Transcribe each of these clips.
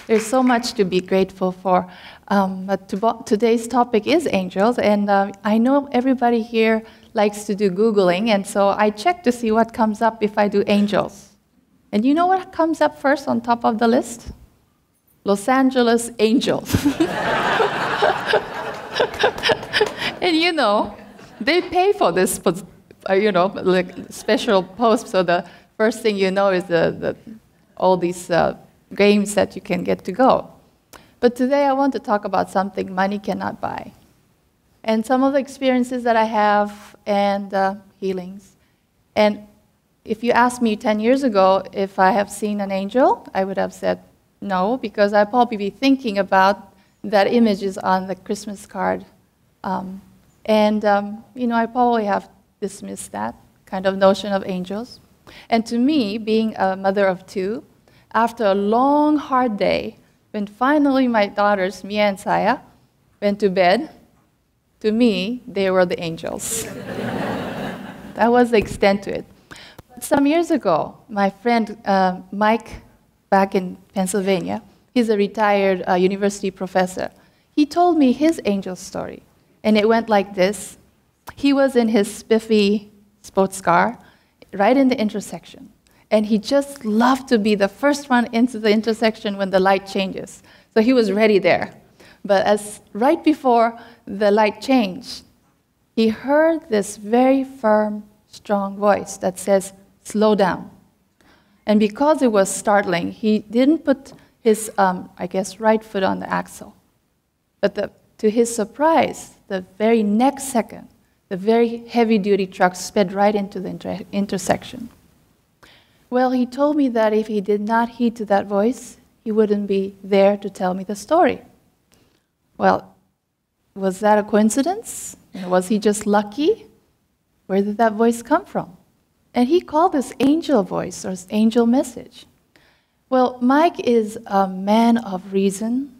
There's so much to be grateful for. But today's topic is angels, and I know everybody here likes to do Googling, and so I checked to see what comes up if I do angels. And you know what comes up first on top of the list? Los Angeles Angels. And you know, they pay for this, like special post, so the first thing you know is all these games that you can get to go. But today I want to talk about something money cannot buy. And some of the experiences that I have and healings. And if you asked me 10 years ago if I have seen an angel, I would have said no, because I'd probably be thinking about that images on the Christmas card. I probably have dismissed that kind of notion of angels. And to me, being a mother of two, after a long, hard day, when finally my daughters, Mia and Saya, went to bed, to me, they were the angels. That was the extent to it. Some years ago, my friend Mike, back in Pennsylvania, he's a retired university professor. He told me his angel story, and it went like this. He was in his spiffy sports car, right in the intersection, and he just loved to be the first one into the intersection when the light changes. So he was ready there. But right before the light changed, he heard this very firm, strong voice that says, "Slow down." And because it was startling, he didn't put his, right foot on the axle. But to his surprise, the very next second, the very heavy-duty truck sped right into the intersection. Well, he told me that if he did not heed to that voice, he wouldn't be there to tell me the story. Well, was that a coincidence? Was he just lucky? Where did that voice come from? And he called this angel voice or angel message. Well, Mike is a man of reason.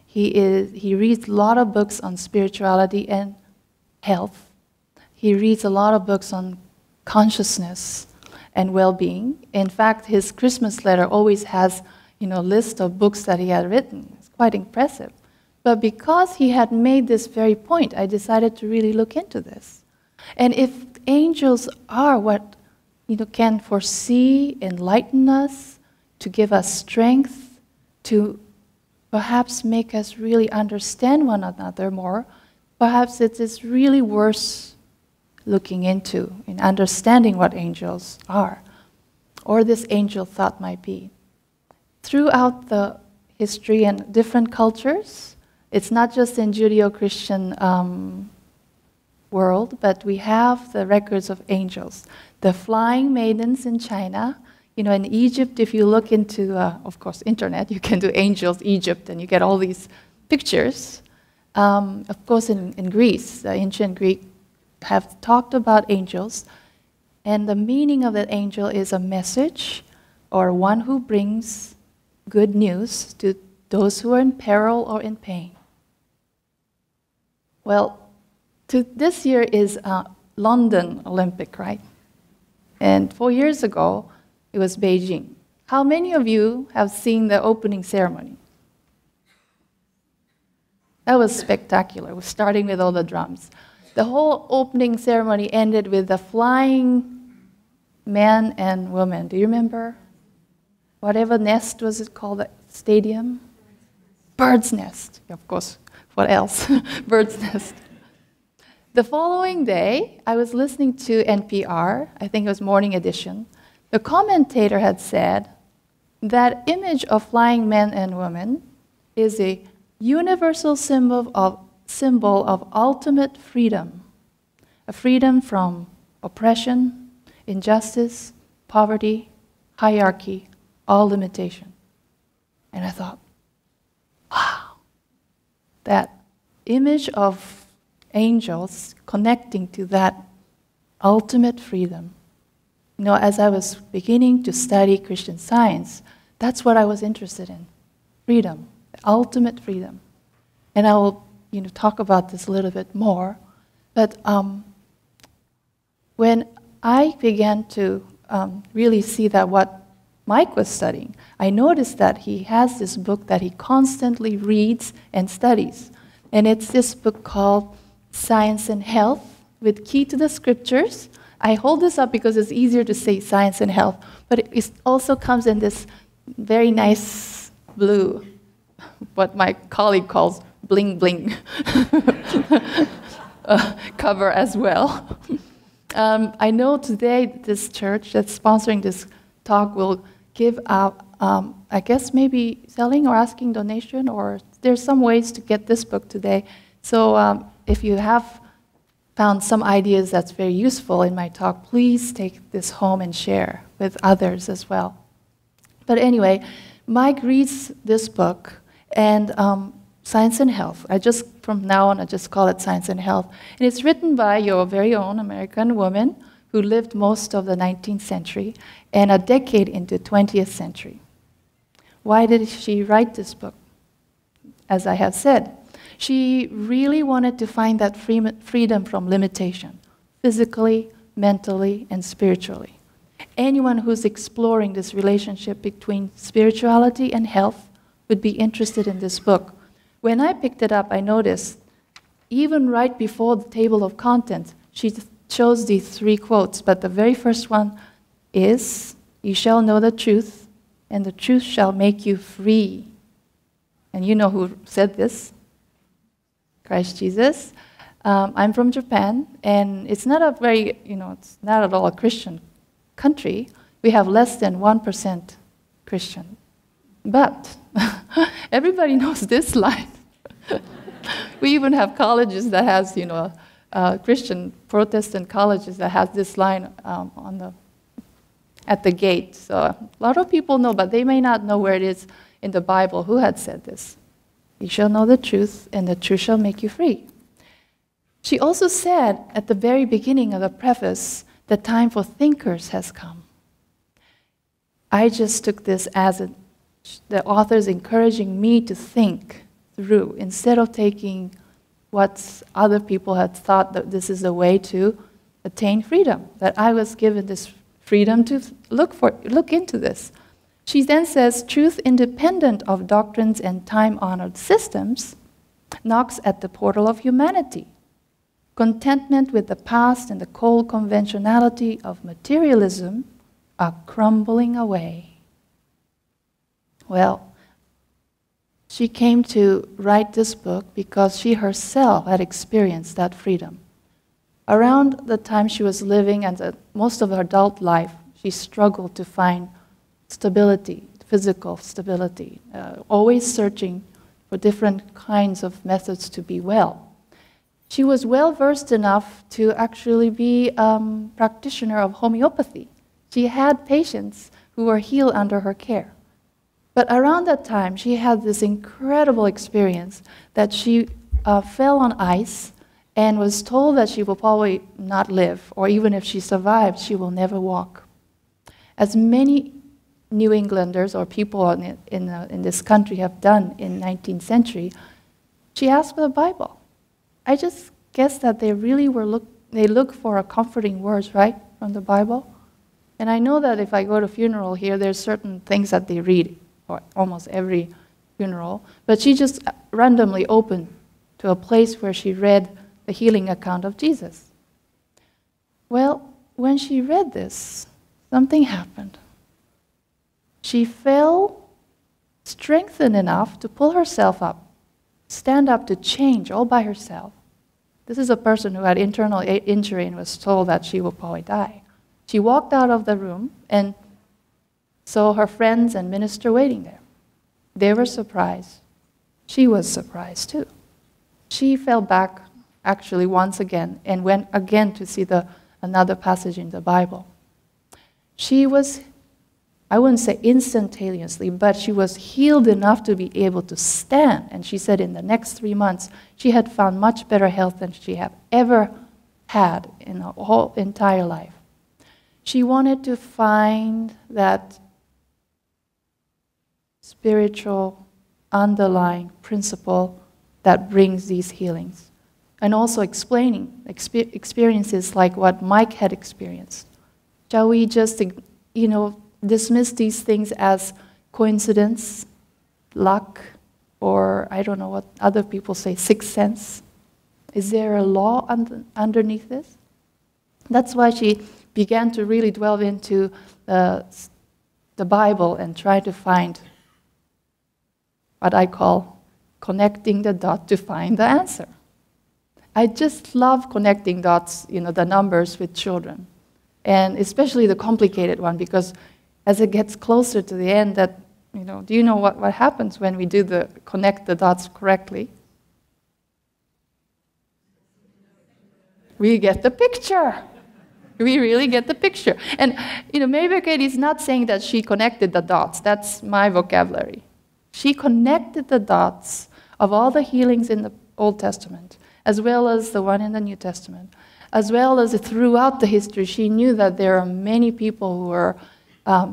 He reads a lot of books on spirituality and health. He reads a lot of books on consciousness and well-being. In fact, his Christmas letter always has, a list of books that he had written. It's quite impressive. But because he had made this very point, I decided to really look into this. And if angels are what can foresee, enlighten us, to give us strength, to perhaps make us really understand one another more, perhaps it is really worth looking into and understanding what angels are, or this angel thought might be. Throughout the history and different cultures, it's not just in Judeo-Christian world, but we have the records of angels. The flying maidens in China, in Egypt, if you look into, of course, internet, you can do angels Egypt, and you get all these pictures. Of course, in Greece, the ancient Greek have talked about angels, and the meaning of that angel is a message or one who brings good news to those who are in peril or in pain. Well, this year is London Olympic, right? And 4 years ago, it was Beijing. How many of you have seen the opening ceremony? That was spectacular. It was starting with all the drums. The whole opening ceremony ended with the flying men and women. Do you remember? Whatever nest was it called, the stadium? Bird's nest. Of course, what else? Bird's nest. The following day, I was listening to NPR, I think it was Morning Edition. The commentator had said that image of flying men and women is a universal symbol of ultimate freedom, a freedom from oppression, injustice, poverty, hierarchy, all limitation. And I thought, wow, that image of angels connecting to that ultimate freedom. As I was beginning to study Christian Science, that's what I was interested in, freedom, ultimate freedom. And I will talk about this a little bit more. But when I began to really see that what Mike was studying, I noticed that he has this book that he constantly reads and studies. And it's this book called Science and Health with Key to the Scriptures. I hold this up because it's easier to say science and health, but it also comes in this very nice blue, what my colleague calls bling bling cover as well. I know today this church that's sponsoring this talk will give out, I guess maybe selling or asking donation, or there's some ways to get this book today. So if you have found some ideas that's very useful in my talk, please take this home and share with others as well. But anyway, Mike reads this book, and Science and Health. From now on, I just call it Science and Health. And it's written by your very own American woman who lived most of the 19th century and a decade into 20th century. Why did she write this book? As I have said, she really wanted to find that freedom from limitation, physically, mentally, and spiritually. Anyone who's exploring this relationship between spirituality and health would be interested in this book. When I picked it up, I noticed, even right before the table of contents, she chose these 3 quotes, but the very first one is, "You shall know the truth, and the truth shall make you free." And you know who said this? Christ Jesus. I'm from Japan, and it's not a very, it's not at all a Christian country. We have less than 1% Christian. But everybody knows this line. We even have colleges that has, Christian Protestant colleges that has this line at the gate. So a lot of people know, but they may not know where it is in the Bible. Who had said this? "You shall know the truth, and the truth shall make you free." She also said at the very beginning of the preface, "The time for thinkers has come." I just took this as the author's encouraging me to think through, instead of taking what other people had thought that this is a way to attain freedom, that I was given this freedom to look into this. She then says, "Truth independent of doctrines and time-honored systems knocks at the portal of humanity. Contentment with the past and the cold conventionality of materialism are crumbling away." Well, she came to write this book because she herself had experienced that freedom. Around the time she was living and most of her adult life, she struggled to find stability, physical stability, always searching for different kinds of methods to be well. She was well versed enough to actually be a practitioner of homeopathy. She had patients who were healed under her care. But around that time, she had this incredible experience that she fell on ice and was told that she will probably not live, or even if she survived, she will never walk. As many New Englanders or people in this country have done in 19th century, she asked for the Bible. I just guess that they really they look for a comforting words, right, from the Bible. And I know that if I go to a funeral here, there's certain things that they read, or almost every funeral, but she just randomly opened to a place where she read the healing account of Jesus. Well, when she read this, something happened. She felt strengthened enough to pull herself up, stand up to change all by herself. This is a person who had internal injury and was told that she will probably die. She walked out of the room and saw her friends and minister waiting there. They were surprised. She was surprised too. She fell back actually once again and went again to see another passage in the Bible. She was, I wouldn't say instantaneously, but she was healed enough to be able to stand. And she said in the next 3 months, she had found much better health than she had ever had in her whole entire life. She wanted to find that spiritual underlying principle that brings these healings. And also explaining experiences like what Mike had experienced. Shall we just, dismiss these things as coincidence, luck, or I don't know what other people say, sixth sense. Is there a law underneath this? That's why she began to really delve into the Bible and try to find what I call connecting the dot to find the answer. I just love connecting dots, the numbers with children, and especially the complicated one, because as it gets closer to the end, do you know what happens when we do connect the dots correctly? We get the picture. We really get the picture. And, Mary Kate is not saying that she connected the dots. That's my vocabulary. She connected the dots of all the healings in the Old Testament, as well as the one in the New Testament, as well as throughout the history. She knew that there are many people who were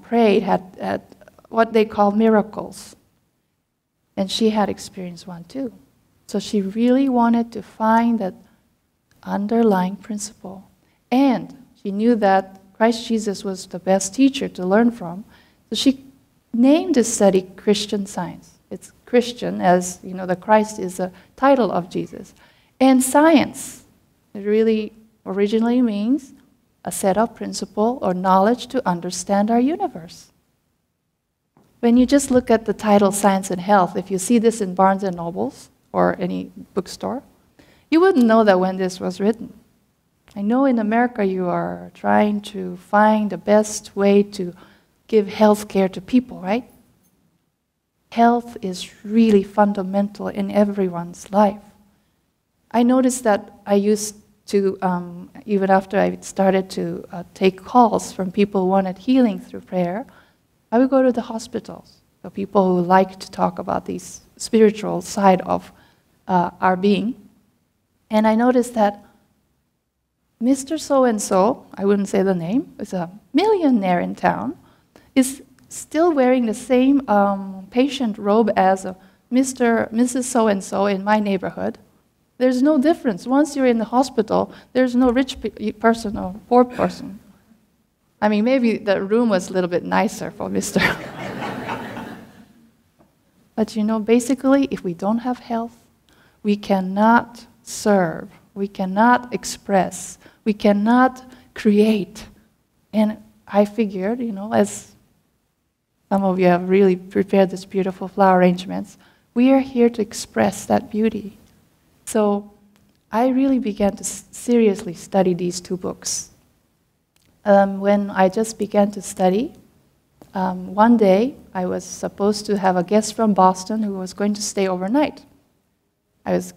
prayed, had what they call miracles. And she had experienced one too. So she really wanted to find that underlying principle. And she knew that Christ Jesus was the best teacher to learn from. So she named this study Christian Science. It's Christian, as the Christ is the title of Jesus. And science, it really originally means a set of principle or knowledge to understand our universe. When you just look at the title Science and Health, if you see this in Barnes and Nobles or any bookstore, you wouldn't know that when this was written. I know in America you are trying to find the best way to give health care to people, right? Health is really fundamental in everyone's life. I noticed that I used to, even after I started to take calls from people who wanted healing through prayer, I would go to the hospitals, the people who like to talk about the spiritual side of our being. And I noticed that Mr. So-and-so, I wouldn't say the name, is a millionaire in town, is still wearing the same patient robe as Mrs. So-and-so in my neighborhood. There's no difference. Once you're in the hospital, there's no rich person or poor person. I mean, maybe the room was a little bit nicer for Mr. But basically, if we don't have health, we cannot serve, we cannot express, we cannot create. And I figured, as some of you have really prepared these beautiful flower arrangements, we are here to express that beauty. So I really began to seriously study these two books. When I just began to study, one day I was supposed to have a guest from Boston who was going to stay overnight. I was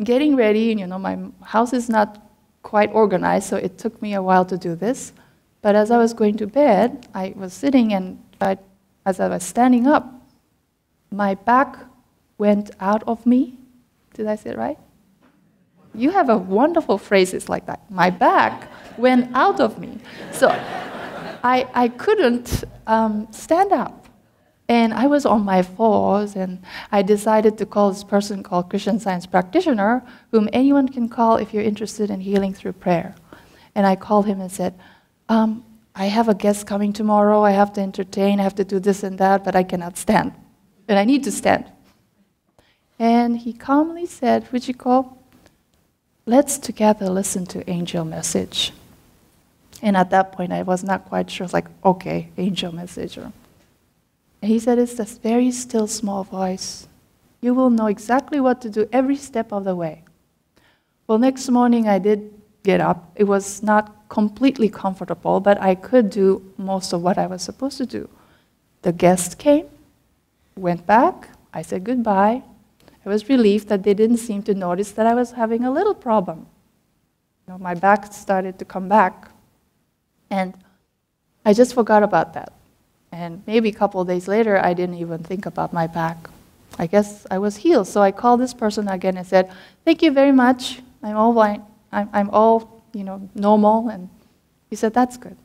getting ready, my house is not quite organized, so it took me a while to do this. But as I was going to bed, I was sitting, and as I was standing up, my back went out of me. Did I say it right? You have a wonderful phrases like that. My back went out of me. So I couldn't stand up. And I was on my fours, and I decided to call this person called Christian Science Practitioner, whom anyone can call if you're interested in healing through prayer. And I called him and said, I have a guest coming tomorrow, I have to entertain, I have to do this and that, but I cannot stand. And I need to stand. And he calmly said, Fujiko, let's together listen to angel message. And at that point, I was not quite sure. I was like, okay, angel message. And he said, it's this very still, small voice. You will know exactly what to do every step of the way. Well, next morning I did get up. It was not completely comfortable, but I could do most of what I was supposed to do. The guest came, went back, I said goodbye. I was relieved that they didn't seem to notice that I was having a little problem. My back started to come back, and I just forgot about that. And maybe a couple of days later, I didn't even think about my back. I guess I was healed. So I called this person again and said, thank you very much. I'm all normal. And he said, that's good.